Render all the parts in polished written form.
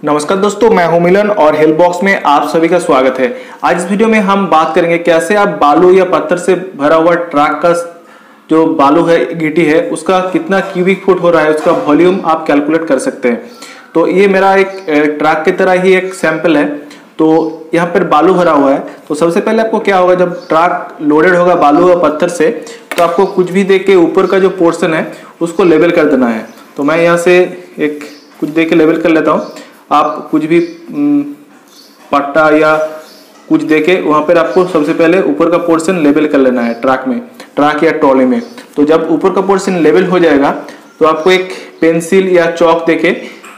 नमस्कार दोस्तों, मैं हूं मिलन और हेल्प बॉक्स में आप सभी का स्वागत है। आज इस वीडियो में हम बात करेंगे कैसे आप बालू या पत्थर से भरा हुआ ट्रक का जो बालू है, गिट्टी है, उसका कितना क्यूबिक फुट हो रहा है, उसका वॉल्यूम आप कैलकुलेट कर सकते हैं। तो ये मेरा एक ट्रक की तरह ही एक सैंपल है। तो यहाँ पर बालू भरा हुआ है। तो सबसे पहले आपको क्या होगा, जब ट्रक लोडेड होगा बालू या पत्थर से, तो आपको कुछ भी दे के ऊपर का जो पोर्शन है उसको लेवल कर देना है। तो मैं यहाँ से एक कुछ दे के लेवल कर लेता हूँ। आप कुछ भी पट्टा या कुछ देके वहां पर आपको सबसे पहले ऊपर का पोर्शन लेवल कर लेना है ट्रक या ट्रॉली में। तो जब ऊपर का पोर्शन लेवल हो जाएगा तो आपको एक पेंसिल या चौक देके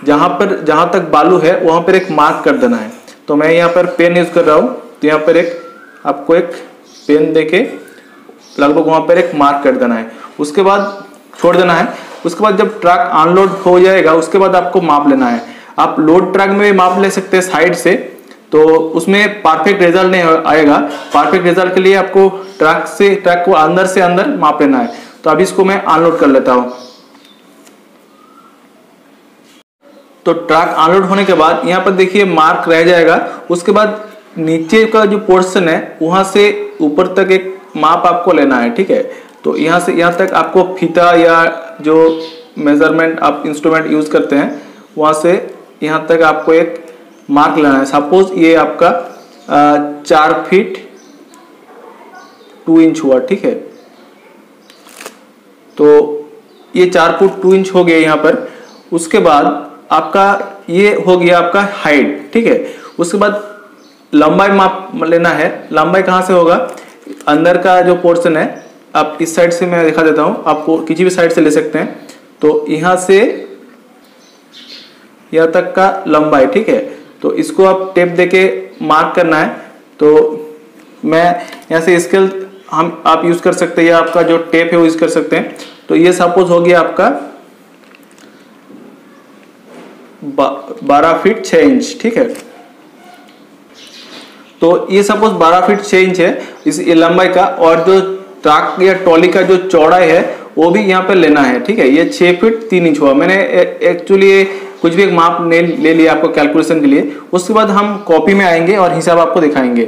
जहां तक बालू है वहां पर एक मार्क कर देना है। तो मैं यहाँ पर पेन यूज कर रहा हूँ। तो यहाँ पर आपको एक पेन देके लगभग वहां पर एक मार्क कर देना है। उसके बाद छोड़ देना है। उसके बाद जब ट्रक अनलोड हो जाएगा उसके बाद आपको माप लेना है। आप लोड ट्रक में भी माप ले सकते हैं साइड से, तो उसमें परफेक्ट रिजल्ट नहीं आएगा। परफेक्ट रिजल्ट के लिए आपको ट्रक को अंदर से अंदर माप लेना है। तो अभी इसको मैं अनलोड कर लेता हूं। तो ट्रक अनलोड होने के बाद यहाँ पर देखिए मार्क रह जाएगा। उसके बाद नीचे का जो पोर्शन है वहां से ऊपर तक एक माप आपको लेना है, ठीक है। तो यहाँ से यहाँ तक आपको फीता या जो मेजरमेंट आप इंस्ट्रूमेंट यूज करते हैं वहां से यहाँ तक आपको एक मार्क लेना है। सपोज ये आपका 4 फीट 2 इंच हुआ, ठीक है। तो ये 4 फुट 2 इंच हो गया यहाँ पर। उसके बाद आपका ये हो गया आपका हाइट, ठीक है। उसके बाद लंबाई माप लेना है। लंबाई कहाँ से होगा, अंदर का जो पोर्शन है, आप इस साइड से मैं दिखा देता हूँ, आपको किसी भी साइड से ले सकते हैं। तो यहाँ से यहाँ तक का लंबाई, ठीक है। तो इसको आप टेप देके मार्क करना है। तो मैं यहाँ से स्केल आप यूज कर सकते हैं या आपका जो टेप है वो यूज कर सकते हैं। तो ये सपोज हो गया आपका 12 फीट 6 इंच, ठीक है। तो ये सपोज 12 फीट 6 इंच है इस लंबाई का। और जो ट्रक या ट्रॉली का जो चौड़ाई है वो भी यहाँ पे लेना है, ठीक है। ये 6 फीट 3 इंच हुआ। मैंने एक्चुअली कुछ भी एक माप ले लिया आपको कैलकुलेशन के लिए। उसके बाद हम कॉपी में आएंगे और हिसाब आपको दिखाएंगे।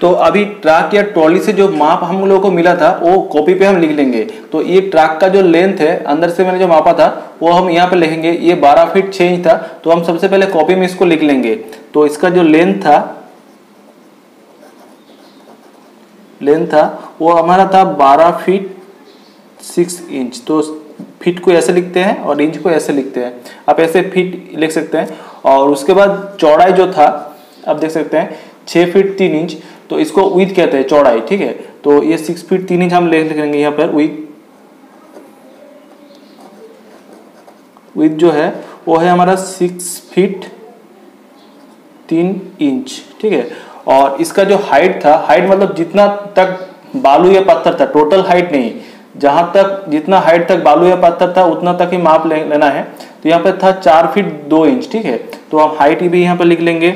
तो अभी ट्रक या ट्रॉली से जो माप हम लोगों को मिला था वो कॉपी पे हम लिख लेंगे। तो ये ट्रक का जो लेंथ है अंदर से मैंने जो मापा था वो हम यहाँ पे लिखेंगे। ये 12 फीट 6 इंच था। तो हम सबसे पहले कॉपी में इसको लिख लेंगे। तो इसका जो लेंथ था वो हमारा था 12 फीट 6 इंच। तो फीट को ऐसे लिखते हैं और इंच को ऐसे लिखते हैं। आप ऐसे फीट लिख सकते हैं। और उसके बाद चौड़ाई जो था आप देख सकते हैं 6 फीट 3 इंच। तो इसको विड्थ कहते हैं, चौड़ाई, ठीक है। तो ये 6 फीट 3 इंच हम लिख लेंगे यहाँ पर। विड्थ जो है वो है हमारा 6 फीट 3 इंच, ठीक है। और इसका जो हाइट था, हाइट मतलब जितना तक बालू या पत्थर था, टोटल हाइट नहीं, जहां तक जितना हाइट तक बालू या पत्थर था उतना तक ही माप लेना है। तो यहाँ पर था 4 फीट 2 इंच, ठीक है। तो हम हाइट भी यहाँ पर लिख लेंगे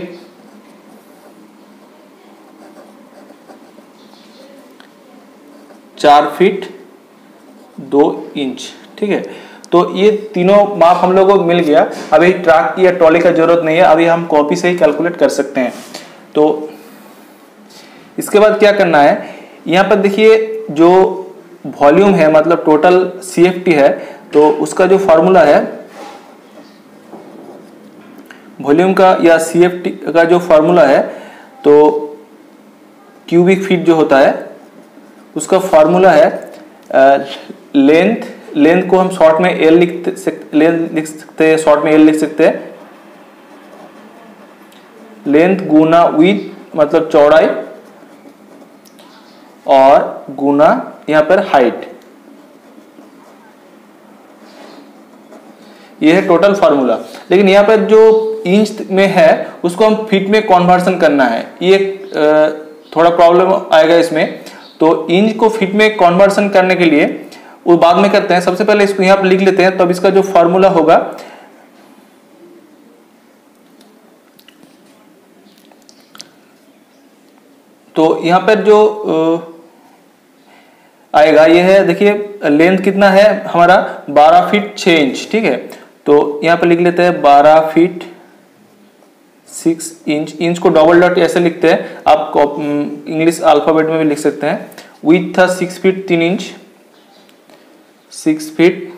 4 फीट 2 इंच, ठीक है। तो ये तीनों माप हम लोगों को मिल गया। अभी ट्रक या ट्रॉली का जरूरत नहीं है, अभी हम कॉपी से ही कैलकुलेट कर सकते हैं। तो इसके बाद क्या करना है, यहाँ पर देखिए जो वॉल्यूम है मतलब टोटल CFT है, तो उसका जो फॉर्मूला है वॉल्यूम का या CFT का जो फॉर्मूला है, तो क्यूबिक फीट जो होता है उसका फॉर्मूला है लेंथ को हम शॉर्ट में L लिख सकते हैं, शॉर्ट में L लिख सकते हैं। लेंथ गुना विड्थ मतलब चौड़ाई और गुना यहाँ पर हाइट। ये है टोटल फार्मूला। लेकिन यहाँ पर जो इंच में है उसको हम फीट में कन्वर्सन करना है। ये थोड़ा प्रॉब्लम आएगा इसमें। तो इंच को फीट में कन्वर्सन करने के लिए वो बाद में करते हैं। सबसे पहले इसको यहाँ पर लिख लेते हैं। तब इसका जो फार्मूला होगा तो यहाँ पर जो आएगा ये है, देखिए लेंथ कितना है हमारा 12 फीट 6 इंच, ठीक है। तो यहाँ पर लिख लेते हैं 12 फीट 6 इंच। इंच को डबल डॉट ऐसे लिखते हैं, आप इंग्लिश अल्फाबेट में भी लिख सकते हैं। विड्थ था 6 फीट 3 इंच, 6 फीट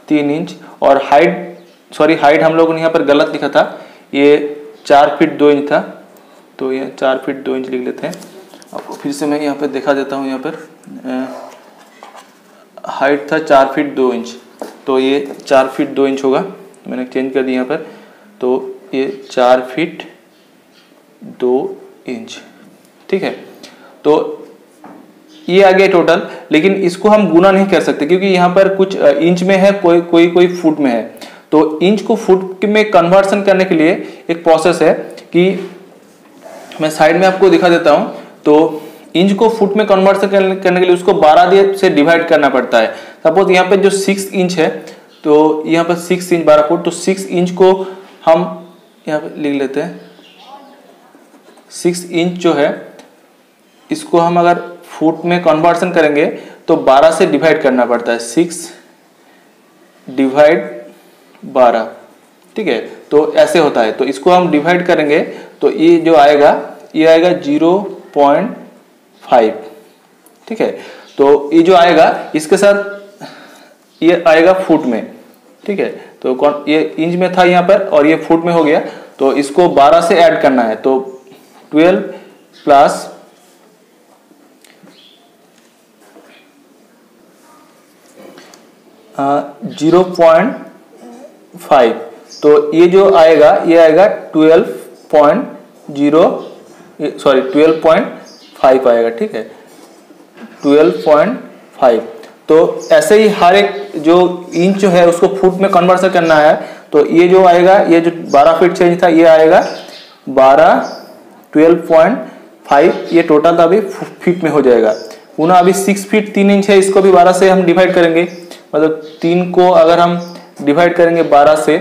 3 इंच। और हाइट हम लोगों ने यहाँ पर गलत लिखा था, ये 4 फीट 2 इंच था, तो ये 4 फीट 2 इंच लिख लेते हैं। आपको फिर से मैं यहाँ पर दिखा देता हूँ। यहाँ पर हाइट था 4 फीट 2 इंच, तो ये 4 फीट 2 इंच होगा। मैंने चेंज कर दिया यहाँ पर, तो ये 4 फीट 2 इंच, ठीक है। तो ये आ गया टोटल, लेकिन इसको हम गुना नहीं कर सकते क्योंकि यहाँ पर कुछ इंच में है, कोई फुट में है। तो इंच को फुट में कन्वर्सन करने के लिए एक प्रोसेस है कि मैं साइड में आपको दिखा देता हूँ। तो इंच को फुट में कन्वर्सन करने के लिए उसको 12 से डिवाइड करना पड़ता है। सपोज यहाँ पे जो 6 इंच है, तो यहाँ पर 6 इंच 12 फुट, तो 6 इंच को हम यहाँ पे लिख लेते हैं। 6 इंच जो है इसको हम अगर फुट में कन्वर्सन करेंगे तो 12 से डिवाइड करना पड़ता है, 6 डिवाइड 12, ठीक है। तो ऐसे होता है, तो इसको हम डिवाइड करेंगे तो ये जो आएगा, ये आएगा 0.5, ठीक है। तो ये जो आएगा इसके साथ ये आएगा फुट में, ठीक है। तो ये इंच में था यहाँ पर और ये फुट में हो गया, तो इसको 12 से ऐड करना है। तो 12 प्लस 0.5, तो ये जो आएगा ये आएगा 12.5 आएगा, ठीक है, 12.5। तो ऐसे ही हर एक जो इंच जो है उसको फुट में कन्वर्सन करना है। तो ये जो आएगा, ये जो 12 फीट 6 इंच था, ये आएगा 12.5, ये टोटल अभी फीट में हो जाएगा। पुनः अभी 6 फीट 3 इंच है, इसको भी 12 से हम डिवाइड करेंगे, मतलब 3 को अगर हम डिवाइड करेंगे 12 से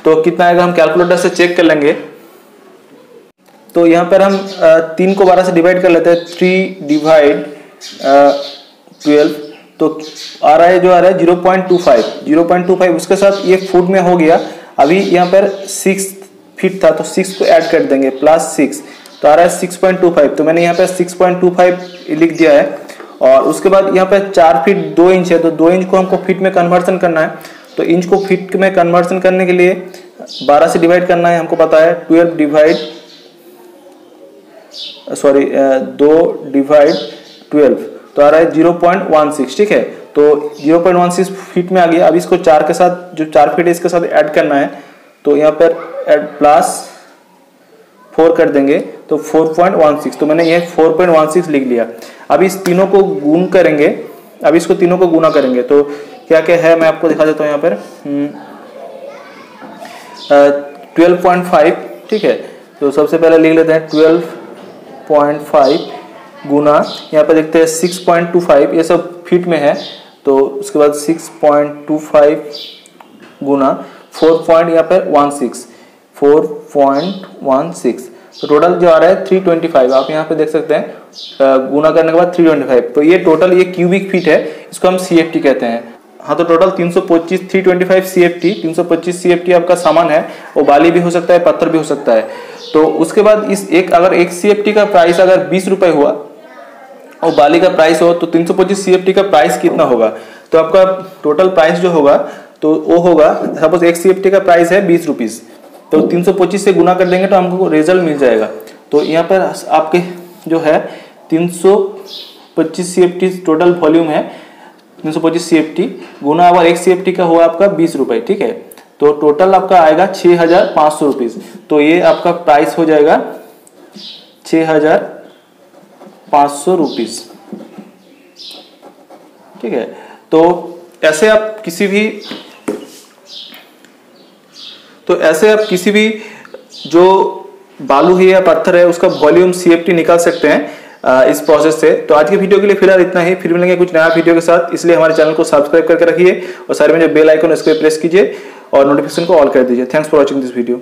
तो कितना आएगा, हम कैलकुलेटर से चेक कर लेंगे। तो यहाँ पर हम 3 को 12 से डिवाइड कर लेते हैं, 3 डिवाइड 12, तो आ रहा है 0.25, उसके साथ ये फुट में हो गया। अभी यहाँ पर 6 फीट था तो 6 को ऐड कर देंगे, प्लस 6, तो आ रहा है 6.25। तो मैंने यहाँ पर 6.25 लिख दिया है। और उसके बाद यहाँ पर 4 फीट 2 इंच है, तो 2 इंच को हमको फीट में कन्वर्सन करना है। तो इंच को फीट में कन्वर्सन करने के लिए 12 से डिवाइड करना है, हमको पता है। 2 डिवाइड 12, तो आ रहा है 0.16, ठीक है। तो 0.16 फीट में आ गया। अब इसको 4 के साथ, जो 4 फीट है इसके साथ ऐड करना है, तो यहाँ पर ऐड प्लस 4 कर देंगे, तो 4.16। तो मैंने ये 4.16 लिख लिया। अब इस तीनों को गुण करेंगे, अब इसको तीनों को गुना करेंगे, तो क्या क्या है मैं आपको दिखा देता हूँ। यहाँ पर 12.5, ठीक है। तो सबसे पहले लिख लेते हैं 12.5 गुना, यहाँ पर देखते हैं 6.25, ये सब फीट में है। तो उसके बाद 6.25 गुना 4.16, तो टोटल जो आ रहा है 325। आप यहाँ पे देख सकते हैं, गुना करने के बाद 325। तो ये टोटल ये क्यूबिक फीट है, इसको हम CFT कहते हैं। हाँ, तो टोटल 325 CFT, 325 CFT आपका सामान है। वो बाली भी हो सकता है, पत्थर भी हो सकता है। तो उसके बाद अगर एक CFT का प्राइस अगर 20 रुपए हुआ और बाली का प्राइस हो, तो 325 CFT का प्राइस कितना होगा? तो आपका टोटल प्राइस जो होगा तो वो होगा, सपोज एक CFT का प्राइस है 20 रुपीज, तो 325 से गुना कर देंगे तो हमको रिजल्ट मिल जाएगा। तो यहाँ पर आपके जो है 325 CFT टोटल वॉल्यूम है, 325 CFT गुना अगर एक CFT का हुआ आपका 20 रुपए, ठीक है। तो टोटल आपका आएगा 6500 रुपीज। तो ये आपका प्राइस हो जाएगा 6500 रुपीज, ठीक है। तो ऐसे आप किसी भी जो बालू है या पत्थर है उसका वॉल्यूम CFT निकाल सकते हैं इस प्रोसेस से। तो आज की वीडियो के लिए फिलहाल इतना ही, फिर मिलेंगे कुछ नया वीडियो के साथ। इसलिए हमारे चैनल को सब्सक्राइब करके रखिए और साइड में जो बेल आइकन है उसको प्रेस कीजिए और नोटिफिकेशन को ऑल कर दीजिए। Thanks for watching this video.